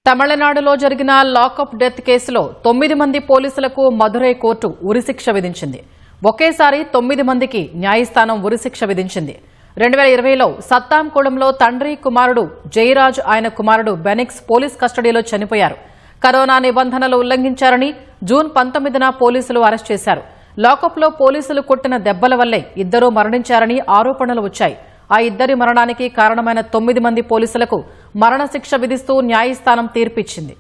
తమిళనాడులో జరిగిన lockup death కేసులో 9 మంది పోలీసులకు మదురై కోర్టు ఉరిశిక్ష విధించింది. ఒకేసారి 9 మందికి న్యాయస్థానం ఉరిశిక్ష విధించింది. 2020లో సత్తాంకుళంలో తండ్రి కుమారుడు జయరాజ్ ఆయన కుమారుడు బెనిక్స్ పోలీస్ కస్టడీలో చనిపోయారు. కరోనా నిబంధనలు ఉల్లంఘించారని జూన్ 19న పోలీసులు అరెస్ట్ చేశారు. లాకప్లో పోలీసులు కొట్టిన దెబ్బల వల్లే ఇద్దరూ మరణించారని ఆరోపణలు వచ్చాయి. ఆ ఇద్దరి మరణానికి కారణమైన 9 మంది పోలీసులకు మరణశిక్ష విధిస్తూ న్యాయస్థానం తీర్పిచ్చింది.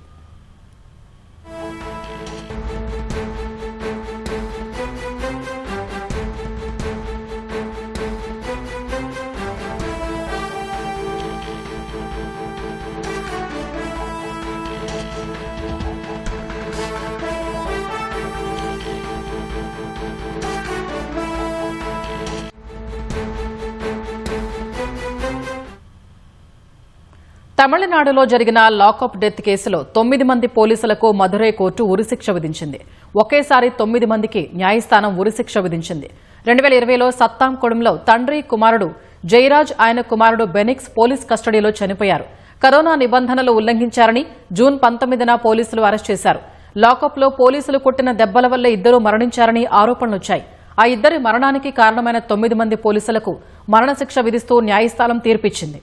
తమిళనాడులో జరిగిన లాకప్ డెత్ కేసులో 9 మంది పోలీసులకు మదురై కోర్టు ఉరిశిక్ష విధించింది. ఒకేసారి 9 మందికి న్యాయస్థానం ఉరిశిక్ష విధించింది. 2020లో సత్తాంకుళంలో తండ్రి కుమారుడు జయరాజ్ ఆయన కుమారుడు బెనిక్స్ పోలీస్ కస్టడీలో చనిపోయారు. కరోనా నిబంధనలు ఉల్లంఘించారని జూన్ 19న పోలీసులు అరెస్ట్ చేశారు. లాకప్లో పోలీసులు కొట్టిన దెబ్బల వల్ల ఇద్దరూ మరణించారని ఆరోపణలొచ్చాయి. ఆ ఇద్దరి మరణానికి కారణమైన 9 మంది పోలీసులకు మరణశిక్ష విధిస్తూ న్యాయస్థానం తీర్పిచ్చింది.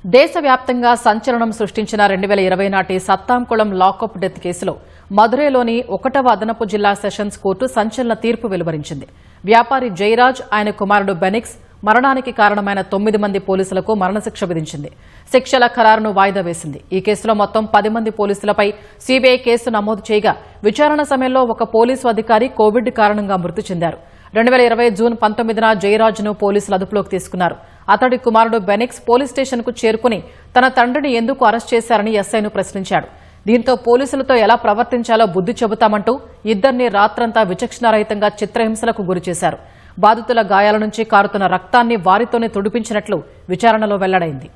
దేశవ్యాప్తంగా సంచలనం సృష్టించిన 2020 నాటి సత్తాంకుళం లాకప్ డెత్ కేసులో మదురైలోని 1వ అదనపు జిల్లా సెషన్స్ కోర్టు సంచలన తీర్పు వెలువరించింది. వ్యాపారి జయరాజ్ ఆయన కుమారుడు బెనిక్స్ మరణానికి కారణమైన 9 మంది పోలీసులకు మరణశిక్ష విధించింది. శిక్షల ఖరారును వాయిదా వేసింది. ఈ కేసులో మొత్తం 10 మంది పోలీసులపై సీబీఐ కేసు నమోదు చేయగా విచారణ సమయంలో ఒక పోలీసు అధికారి కోవిడ్ కారణంగా మృతి చెందారు. 2020 జూన్ 19న జయరాజ్ను పోలీసులు అదుపులోకి తీసుకున్నారు. అతడి కుమారుడు బెనిక్స్ పోలీస్ స్టేషన్కు చేరుకుని తన తండ్రిని ఎందుకు అరెస్ట్ చేశారని ఎస్ఐను ప్రశ్నించాడు. దీంతో పోలీసులతో ఎలా ప్రవర్తించాలో బుద్ది చెబుతామంటూ ఇద్దరిని రాత్రంతా విచక్షణారహితంగా చిత్రహింసలకు గురిచేశారు. బాధితుల గాయాల నుంచి కారుతున్న రక్తాన్ని వారితోనే తుడిపించినట్లు విచారణలో వెల్లడైంది.